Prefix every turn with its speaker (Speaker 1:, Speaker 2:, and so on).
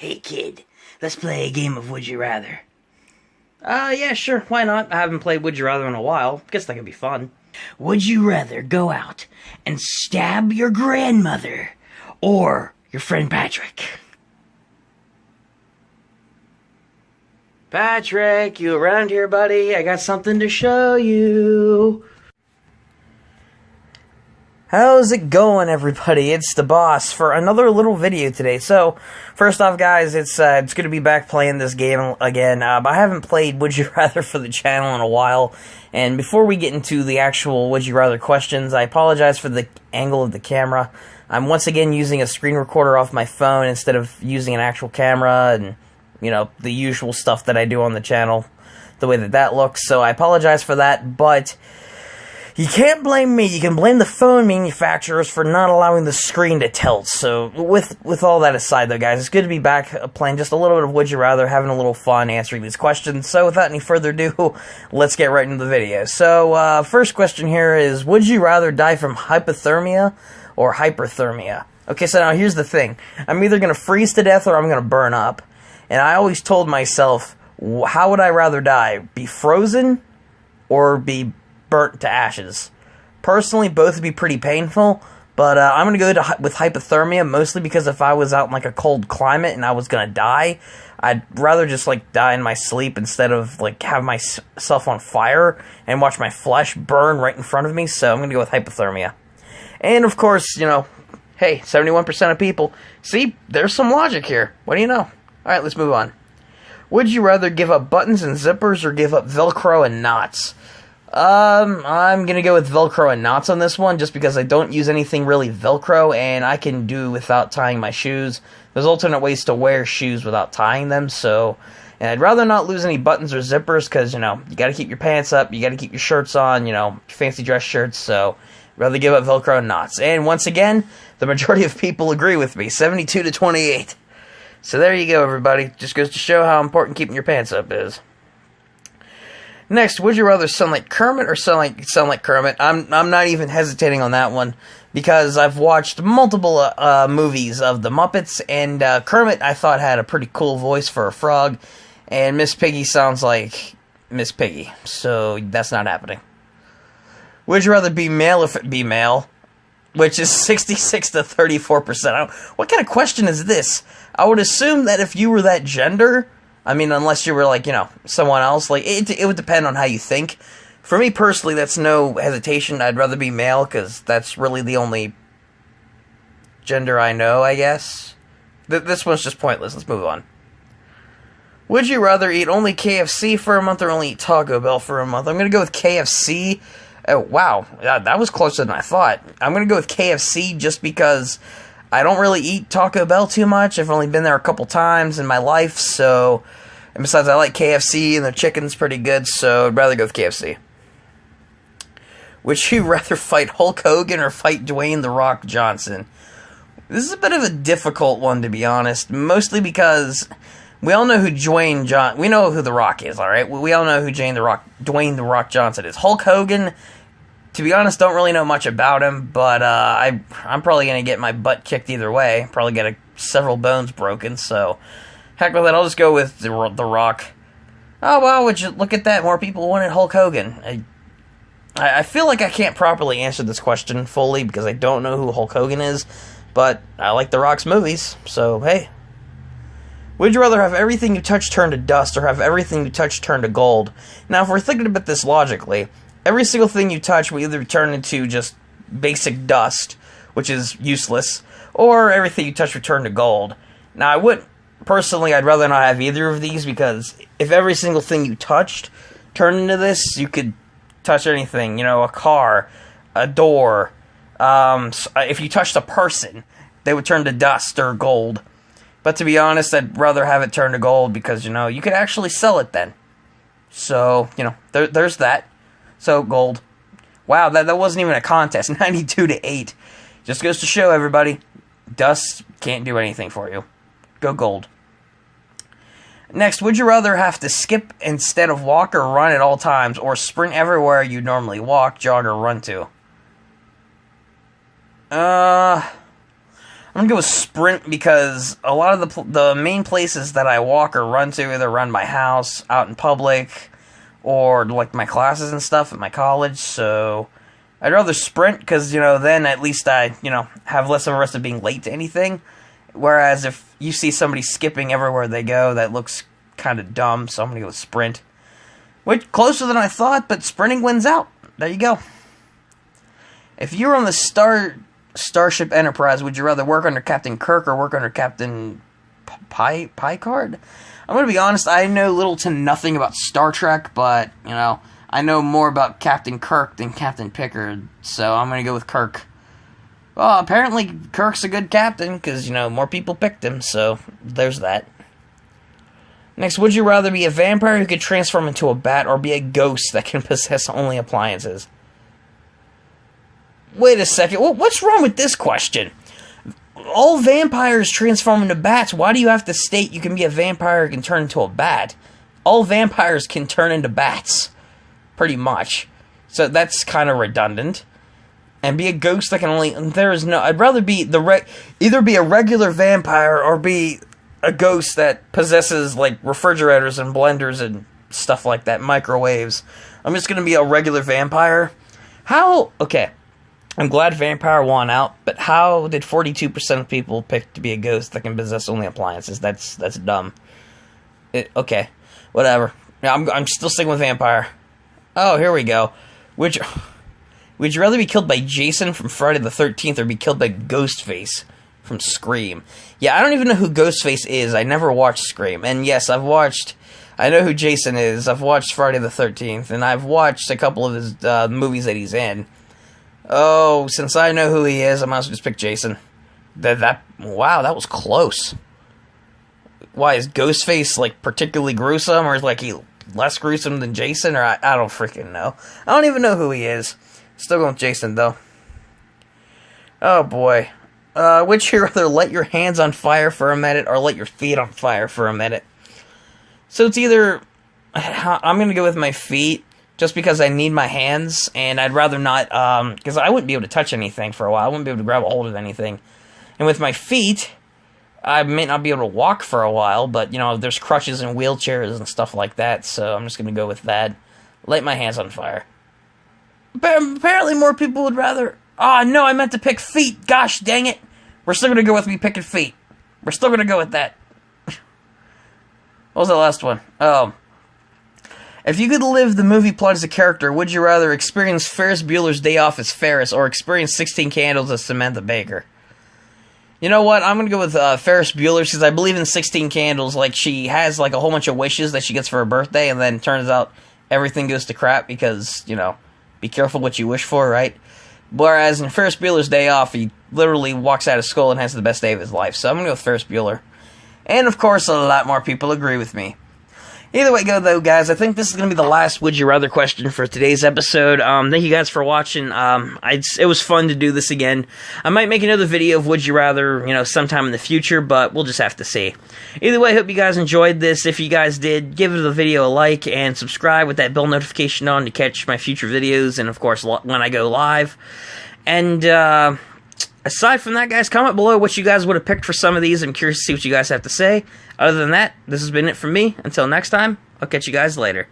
Speaker 1: Hey kid, let's play a game of Would You Rather.
Speaker 2: Yeah, sure, why not? I haven't played Would You Rather in a while. Guess that could be fun.
Speaker 1: Would you rather go out and stab your grandmother or your friend Patrick?
Speaker 2: Patrick, you around here, buddy? I got something to show you. How's it going, everybody? It's DaBoss for another little video today. So, first off, guys, it's good to be back playing this game again. I haven't played Would You Rather for the channel in a while. And before we get into the actual Would You Rather questions, I apologize for the angle of the camera. I'm once again using a screen recorder off my phone instead of using an actual camera and, you know, the usual stuff that I do on the channel, the way that looks. So I apologize for that, but you can't blame me. You can blame the phone manufacturers for not allowing the screen to tilt. So, with all that aside, though, guys, it's good to be back playing just a little bit of Would You Rather, having a little fun answering these questions. So, without any further ado, let's get right into the video. So, first question here is, would you rather die from hypothermia or hyperthermia? Okay, so now here's the thing. I'm either going to freeze to death or I'm going to burn up. And I always told myself, how would I rather die? Be frozen or be burnt to ashes? Personally, both would be pretty painful, but I'm going to go with hypothermia, mostly because if I was out in like a cold climate and I was going to die, I'd rather just like die in my sleep instead of like have myself on fire and watch my flesh burn right in front of me, so I'm going to go with hypothermia. And of course, you know, hey, 71% of people, see, there's some logic here. What do you know? Alright, let's move on. Would you rather give up buttons and zippers or give up Velcro and knots? I'm gonna go with Velcro and knots on this one, just because I don't use anything really Velcro, and I can do without tying my shoes. There's alternate ways to wear shoes without tying them, so, and I'd rather not lose any buttons or zippers, because, you know, you gotta keep your pants up, you gotta keep your shirts on, you know, fancy dress shirts, so, rather give up Velcro and knots. And once again, the majority of people agree with me, 72 to 28. So there you go, everybody. Just goes to show how important keeping your pants up is. Next, would you rather sound like Kermit or sound like Kermit? I'm not even hesitating on that one, because I've watched multiple movies of the Muppets, and Kermit I thought had a pretty cool voice for a frog, and Miss Piggy sounds like Miss Piggy, so that's not happening. Would you rather be male if it be male? Which is 66 to 34%. What kind of question is this? I would assume that if you were that gender, I mean, unless you were, like, you know, someone else, like, it would depend on how you think. For me, personally, that's no hesitation. I'd rather be male, because that's really the only gender I know, I guess. This one's just pointless. Let's move on. Would you rather eat only KFC for a month or only eat Taco Bell for a month? I'm going to go with KFC. Oh, wow. That was closer than I thought. I'm going to go with KFC just because I don't really eat Taco Bell too much. I've only been there a couple times in my life, so, and besides, I like KFC, and their chicken's pretty good, so I'd rather go with KFC. Would you rather fight Hulk Hogan or fight Dwayne "The Rock" Johnson? This is a bit of a difficult one, to be honest, mostly because we all know who we know who The Rock is, alright? We all know who Dwayne "The Rock" Johnson is. Hulk Hogan, to be honest, don't really know much about him, but I'm probably going to get my butt kicked either way. Probably get several bones broken, so heck with it, I'll just go with the Rock. Oh, wow, would you look at that, more people wanted Hulk Hogan. I feel like I can't properly answer this question fully because I don't know who Hulk Hogan is, but I like The Rock's movies, so hey. Would you rather have everything you touch turn to dust or have everything you touch turn to gold? Now, if we're thinking about this logically, every single thing you touch will either turn into just basic dust, which is useless, or everything you touch will turn to gold. Now, personally, I'd rather not have either of these, because if every single thing you touched turned into this, you could touch anything, you know, a car, a door. If you touched a person, they would turn to dust or gold. But to be honest, I'd rather have it turn to gold because, you know, you could actually sell it then. So, you know, there's that. So, gold. Wow, that wasn't even a contest. 92 to 8. Just goes to show everybody, dust can't do anything for you. Go gold. Next, would you rather have to skip instead of walk or run at all times, or sprint everywhere you normally walk, jog, or run to? I'm gonna go with sprint because a lot of the main places that I walk or run to, either around my house, out in public, or like my classes and stuff at my college. So I'd rather sprint because, then at least I, have less of a risk of being late to anything. Whereas if you see somebody skipping everywhere they go, that looks kind of dumb. So I'm gonna go with sprint. Which closer than I thought, but sprinting wins out. There you go. If you were on the Starship Enterprise, would you rather work under Captain Kirk or work under Captain Picard? I'm going to be honest, I know little to nothing about Star Trek, but, I know more about Captain Kirk than Captain Picard, so I'm going to go with Kirk. Well, apparently Kirk's a good captain, because, more people picked him, so there's that. Next, would you rather be a vampire who could transform into a bat, or be a ghost that can possess only appliances? Wait a second, what's wrong with this question? All vampires transform into bats. Why do you have to state you can be a vampire who can turn into a bat? All vampires can turn into bats. Pretty much. So that's kind of redundant. And be a ghost that can only... I'd rather be either be a regular vampire or be a ghost that possesses, like, refrigerators and blenders and stuff like that, microwaves. I'm just going to be a regular vampire. Okay. I'm glad Vampire won out, but how did 42% of people pick to be a ghost that can possess only appliances? That's dumb. Okay, whatever. I'm still sticking with Vampire. Oh, here we go. Would you rather be killed by Jason from Friday the 13th or be killed by Ghostface from Scream? Yeah, I don't even know who Ghostface is. I never watched Scream. And yes, I know who Jason is. I've watched Friday the 13th, and I've watched a couple of his movies that he's in. Oh, since I know who he is, I might as well just pick Jason. Wow, that was close. Why, is Ghostface, like, particularly gruesome, or is, like, he less gruesome than Jason, or I don't freaking know. I don't even know who he is. Still going with Jason, though. Oh, boy. Would you rather light your hands on fire for a minute, or light your feet on fire for a minute? So it's either... I'm gonna go with my feet, just because I need my hands, and I'd rather not, because I wouldn't be able to touch anything for a while. I wouldn't be able to grab a hold of anything. And with my feet, I may not be able to walk for a while, but, there's crutches and wheelchairs and stuff like that, so I'm just going to go with that. Light my hands on fire. But apparently more people would rather... Oh, no, I meant to pick feet. Gosh, dang it. We're still going to go with me picking feet. We're still going to go with that. What was the last one? Oh. If you could live the movie plot as a character, would you rather experience Ferris Bueller's Day Off as Ferris or experience 16 Candles as Samantha Baker? You know what? I'm going to go with Ferris Bueller because I believe in 16 Candles. Like, she has, like, a whole bunch of wishes that she gets for her birthday, and then turns out everything goes to crap because, be careful what you wish for, right? Whereas in Ferris Bueller's Day Off, he literally walks out of school and has the best day of his life. So I'm going to go with Ferris Bueller. And, of course, a lot more people agree with me. Either way go, though, guys, I think this is going to be the last Would You Rather question for today's episode. Thank you guys for watching. It was fun to do this again. I might make another video of Would You Rather, sometime in the future, but we'll just have to see. Either way, I hope you guys enjoyed this. If you guys did, give the video a like and subscribe with that bell notification on to catch my future videos and, of course, when I go live. And, aside from that, guys, comment below what you guys would have picked for some of these. I'm curious to see what you guys have to say. Other than that, this has been it from me. Until next time, I'll catch you guys later.